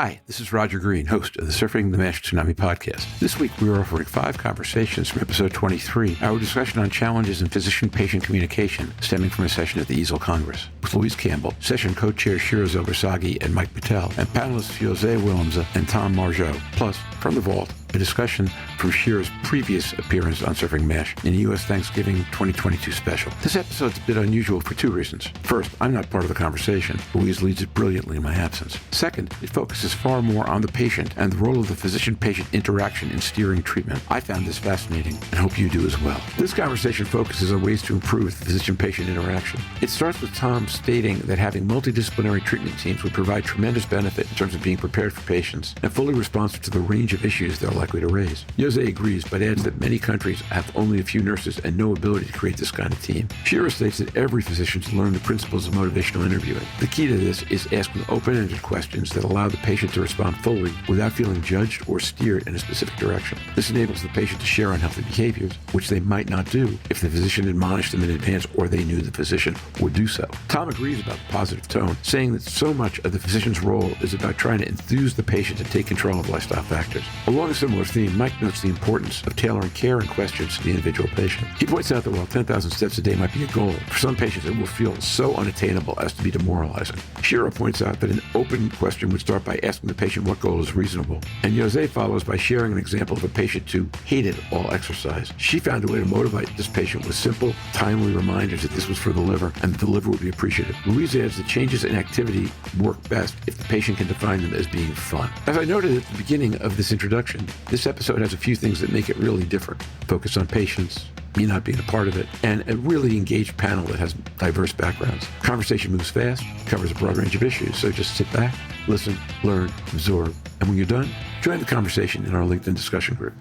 Hi, this is Roger Green, host of the Surfing the MASH Tsunami podcast. This week we are offering 5 conversations from episode 23, our discussion on challenges in physician-patient communication stemming from a session at the EASL Congress, with Louise Campbell, session co-chair Shira Zelber-Sagi and Mike Betel, and panelists José, Willemse, and Marjot. Plus, from the vault, a discussion from Shira's previous appearance on Surfing MASH in the U.S. Thanksgiving 2022 special. This episode's a bit unusual for 2 reasons. First, I'm not part of the conversation. Louise leads it brilliantly in my absence. Second, it focuses far more on the patient and the role of the physician-patient interaction in steering treatment. I found this fascinating and hope you do as well. This conversation focuses on ways to improve the physician-patient interaction. It starts with Tom stating that having multidisciplinary treatment teams would provide tremendous benefit in terms of being prepared for patients and fully responsive to the range of issues they're likely to raise. José agrees, but adds that many countries have only a few nurses and no ability to create this kind of team. Shira states that every physician should learn the principles of motivational interviewing. The key to this is asking open-ended questions that allow the patient to respond fully without feeling judged or steered in a specific direction. This enables the patient to share unhealthy behaviors, which they might not do if the physician admonished them in advance or they knew the physician would do so. Tom agrees about the positive tone, saying that so much of the physician's role is about trying to enthuse the patient to take control of lifestyle factors. Along a similar theme, Mike notes the importance of tailoring care and questions to the individual patient. He points out that while 10,000 steps a day might be a goal, for some patients it will feel so unattainable as to be demoralizing. Shira points out that an open question would start by asking the patient what goal is reasonable, and José follows by sharing an example of a patient who hated all exercise. She found a way to motivate this patient with simple, timely reminders that this was for the liver and that the liver would be appreciative. Louise adds that changes in activity work best if the patient can define them as being fun. As I noted at the beginning of this introduction, this episode has a few things that make it really different. Focus on patients, me not being a part of it, and a really engaged panel that has diverse backgrounds. Conversation moves fast, covers a broad range of issues, so just sit back, listen, learn, absorb, and when you're done, join the conversation in our LinkedIn discussion group.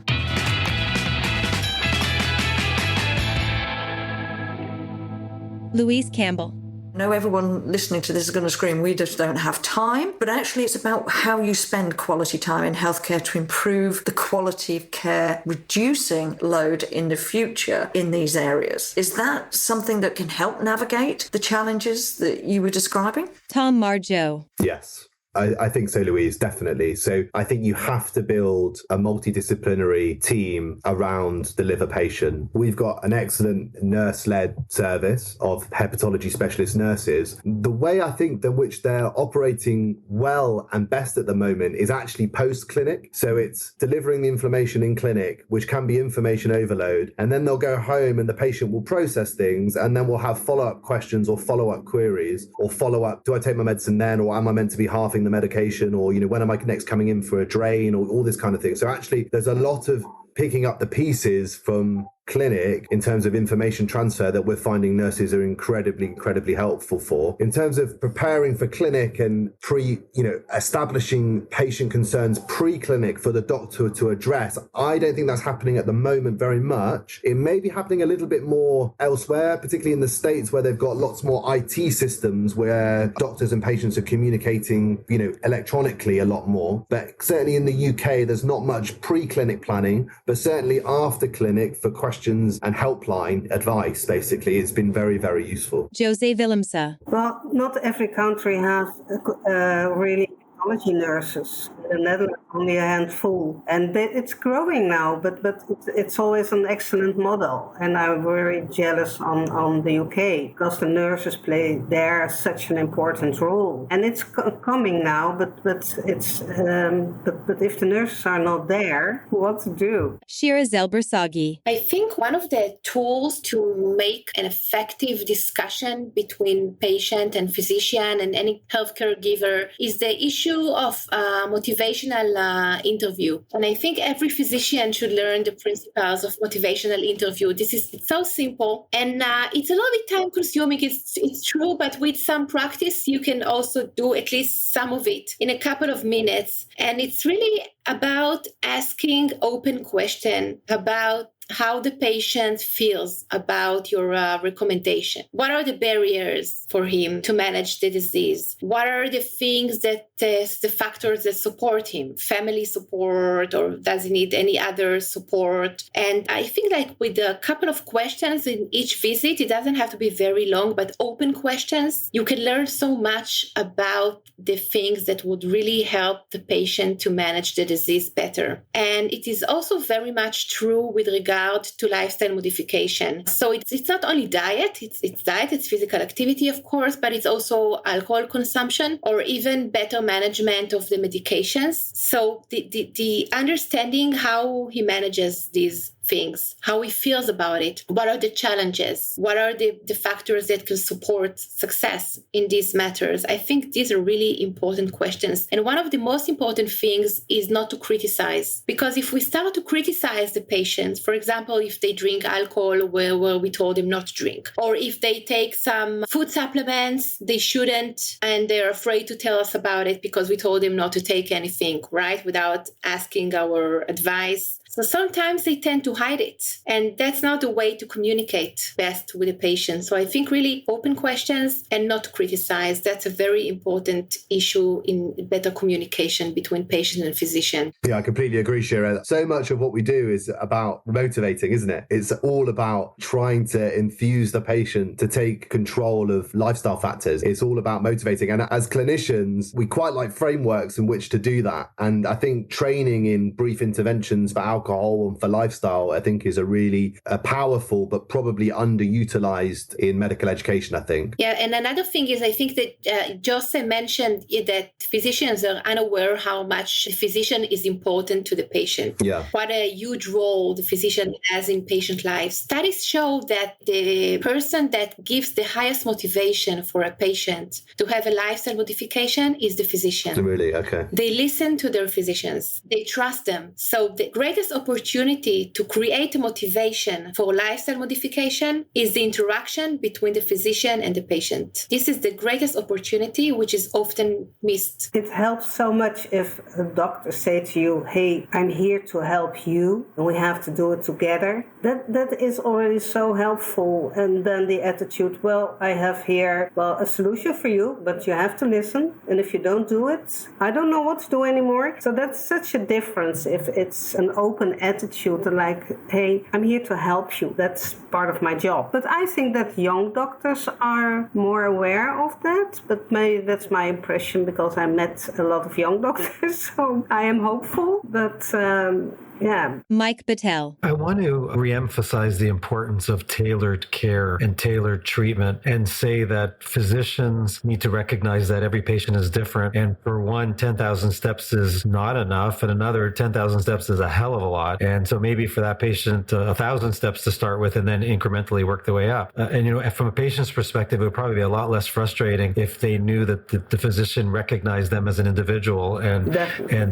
Louise Campbell. I know everyone listening to this is going to scream, we just don't have time, but actually it's about how you spend quality time in healthcare to improve the quality of care, reducing load in the future in these areas. Is that something that can help navigate the challenges that you were describing? Marjot. Yes. I think so, Louise, definitely. So I think you have to build a multidisciplinary team around the liver patient. We've got an excellent nurse-led service of hepatology specialist nurses. The way I think that which they're operating well and best at the moment is actually post-clinic. So it's delivering the information in clinic, which can be information overload. And then they'll go home and the patient will process things. And then we'll have follow-up questions or follow-up queries or follow-up. Do I take my medicine then? Or am I meant to be halving the medication, or when am I next coming in for a drain, or all this kind of thing. So actually there's a lot of picking up the pieces from clinic in terms of information transfer that we're finding nurses are incredibly helpful for. In terms of preparing for clinic and establishing patient concerns pre-clinic for the doctor to address, I don't think that's happening at the moment very much. It may be happening a little bit more elsewhere, particularly in the States where they've got lots more IT systems where doctors and patients are communicating, electronically a lot more. But certainly in the UK, there's not much pre-clinic planning, but certainly after clinic for questions and helpline advice, basically, it's been very useful. José, Willemse. Well, not every country has really oncology nurses. In the Netherlands, only a handful. And it's growing now, but it's always an excellent model. And I'm very jealous on the UK because the nurses play there such an important role. And it's coming now, but if the nurses are not there, what to do? Shira Zelber-Sagi. I think one of the tools to make an effective discussion between patient and physician and any healthcare giver is the issue of motivational interview. And I think every physician should learn the principles of motivational interview. It's so simple and it's a little bit time consuming. It's true, but with some practice, you can also do at least some of it in a couple of minutes. And it's really about asking open questions about how the patient feels about your recommendation. What are the barriers for him to manage the disease? What are the things that the factors that support him? Family support, or does he need any other support? And I think like with a couple of questions in each visit, it doesn't have to be very long, but open questions, you can learn so much about the things that would really help the patient to manage the disease better. And it is also very much true with regard to lifestyle modification. So it's not only diet, it's diet, it's physical activity, of course, but it's also alcohol consumption or even better management of the medications. So the understanding how he manages these things, how he feels about it, what are the challenges, what are the factors that can support success in these matters. I think these are really important questions. And one of the most important things is not to criticize, because if we start to criticize the patients, for example, if they drink alcohol where we told them not to drink, or if they take some food supplements they shouldn't and they're afraid to tell us about it because we told them not to take anything, right, without asking our advice. So sometimes they tend to hide it, and that's not the way to communicate best with the patient. So I think really open questions and not criticize. That's a very important issue in better communication between patient and physician. Yeah, I completely agree, Shira. So much of what we do is about motivating, isn't it? It's all about trying to enthuse the patient to take control of lifestyle factors. It's all about motivating. And as clinicians, we quite like frameworks in which to do that. And I think training in brief interventions for alcohol and for lifestyle, I think is a really powerful but probably underutilized in medical education, I think. Yeah, and another thing is I think that José mentioned that physicians are unaware how much the physician is important to the patient. Yeah. What a huge role the physician has in patient lives. Studies show that the person that gives the highest motivation for a patient to have a lifestyle modification is the physician. Really? Okay. They listen to their physicians. They trust them. So the greatest opportunity to create a motivation for lifestyle modification is the interaction between the physician and the patient. This is the greatest opportunity, which is often missed. It helps so much if a doctor says to you, hey, I'm here to help you, and we have to do it together. That is already so helpful. And then the attitude, well, I have here, a solution for you, but you have to listen. And if you don't do it, I don't know what to do anymore. So that's such a difference if it's an open attitude like, hey, I'm here to help you. That's part of my job. But I think that young doctors are more aware of that. But maybe that's my impression because I met a lot of young doctors. So I am hopeful. But yeah. Mike Betel. I want to reemphasize the importance of tailored care and tailored treatment and say that physicians need to recognize that every patient is different. And for one, 10,000 steps is not enough. And another 10,000 steps is a hell of a lot. And so maybe for that patient, 1,000 steps to start with and then incrementally work their way up. And from a patient's perspective, it would probably be a lot less frustrating if they knew that the physician recognized them as an individual and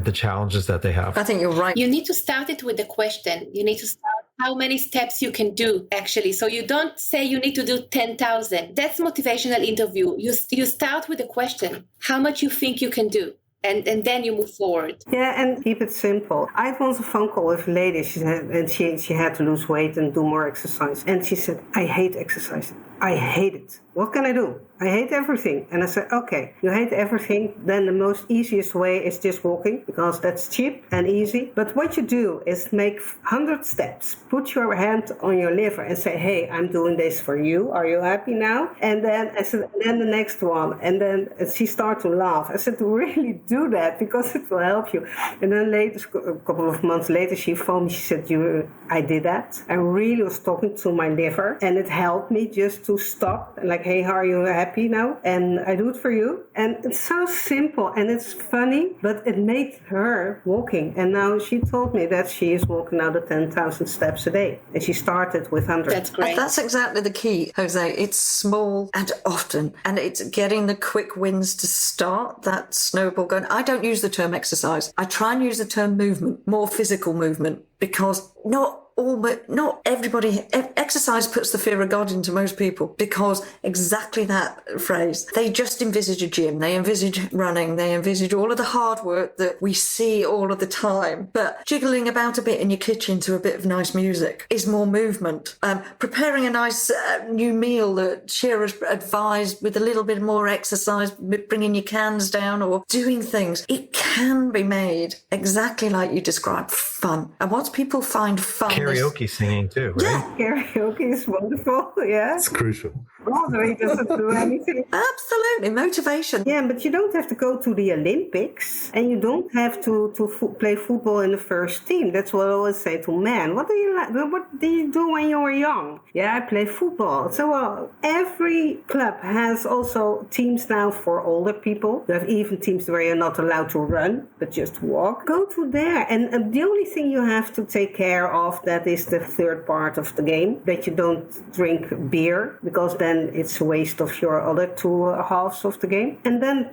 the challenges that they have. I think you're right. You need to start it with the question. You need to start how many steps you can do, actually. So you don't say you need to do 10,000. That's motivational interview. You start with a question. How much you think you can do? And then you move forward. Yeah, and keep it simple. I had once a phone call with a lady, she had to lose weight and do more exercise. And she said, I hate exercising. I hate it. What can I do? I hate everything. And I said, okay, you hate everything, then the most easiest way is just walking, because that's cheap and easy. But what you do is make 100 steps. Put your hand on your liver and say, hey, I'm doing this for you. Are you happy now? And then I said, and then the next one. And then she started to laugh. I said, really do that, because it will help you. And then later, a couple of months later, she phoned me. She said, I did that. I really was talking to my liver, and it helped me just to stop. Like, hey, how are you happy now? And I do it for you. And it's so simple and it's funny, but it made her walking. And now she told me that she is walking now the 10,000 steps a day. And she started with 100. That's great. That's exactly the key, Jose. It's small and often. And it's getting the quick wins to start that snowball going. I don't use the term exercise. I try and use the term movement, more physical movement, because not not everybody, exercise puts the fear of God into most people, because exactly that phrase, they just envisage a gym, they envisage running, they envisage all of the hard work that we see all of the time. But jiggling about a bit in your kitchen to a bit of nice music is more movement. Preparing a nice new meal that Shira's advised with a little bit more exercise, bringing your cans down or doing things, it can be made exactly like you described, fun. And once people find fun, Karaoke singing too, right? Yeah. Karaoke is wonderful, yeah. It's crucial. Brother, he doesn't do anything. Absolutely, motivation. Yeah, but you don't have to go to the Olympics, and you don't have to play football in the first team. That's what I always say to men. What do you do when you were young? Yeah, I play football. So every club has also teams now for older people. You have even teams where you're not allowed to run, but just walk. Go to there. And the only thing you have to take care of, that is the third part of the game, that you don't drink beer, because then it's a waste of your other two halves of the game. And then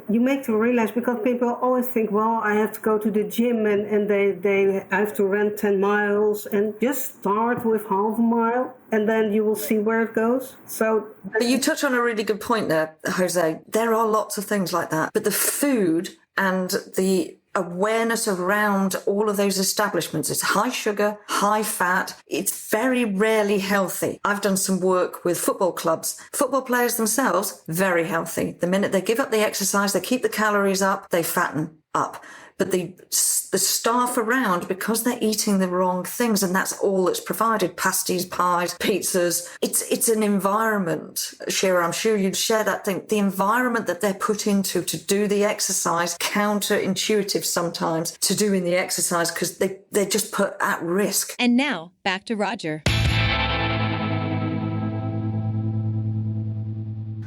you make them realize, because people always think, well, I have to go to the gym and they have to run 10 miles, and just start with half a mile and then you will see where it goes. So you touch on a really good point there, Jose. There are lots of things like that, but the food and the awareness around all of those establishments, it's high sugar, high fat, it's very rarely healthy. I've done some work with football clubs. Football players themselves, very healthy. The minute they give up the exercise, they keep the calories up, they fatten up. But the staff around, because they're eating the wrong things, and that's all that's provided, pasties, pies, pizzas, it's an environment. Shira, I'm sure you'd share that thing. The environment that they're put into to do the exercise, counterintuitive sometimes to doing the exercise, because they're just put at risk. And now, back to Roger.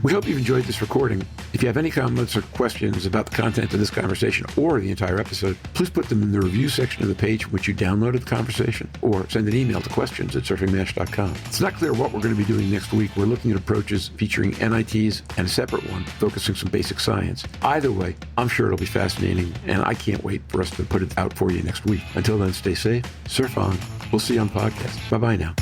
We hope you've enjoyed this recording. If you have any comments or questions about the content of this conversation or the entire episode, please put them in the review section of the page from which you downloaded the conversation, or send an email to questions@surfingthemesh.com. It's not clear what we're going to be doing next week. We're looking at approaches featuring NITs and a separate one focusing some basic science. Either way, I'm sure it'll be fascinating, and I can't wait for us to put it out for you next week. Until then, stay safe, surf on. We'll see you on podcast. Bye-bye now.